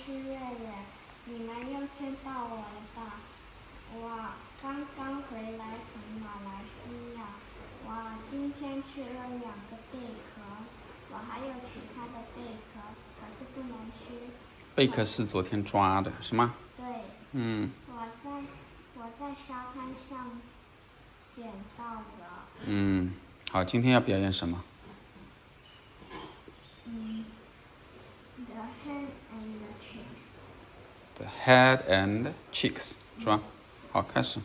是月月，你们又见到我了吧？我刚刚回来从马来西亚，我今天吃了2个贝壳，我还有其他的贝壳，可是不能吃。贝壳是昨天抓的，是吗？对。我在沙滩上捡到的。好，今天要表演什么？The hen and the chicks.？The head and chicks，是吧？好，开始。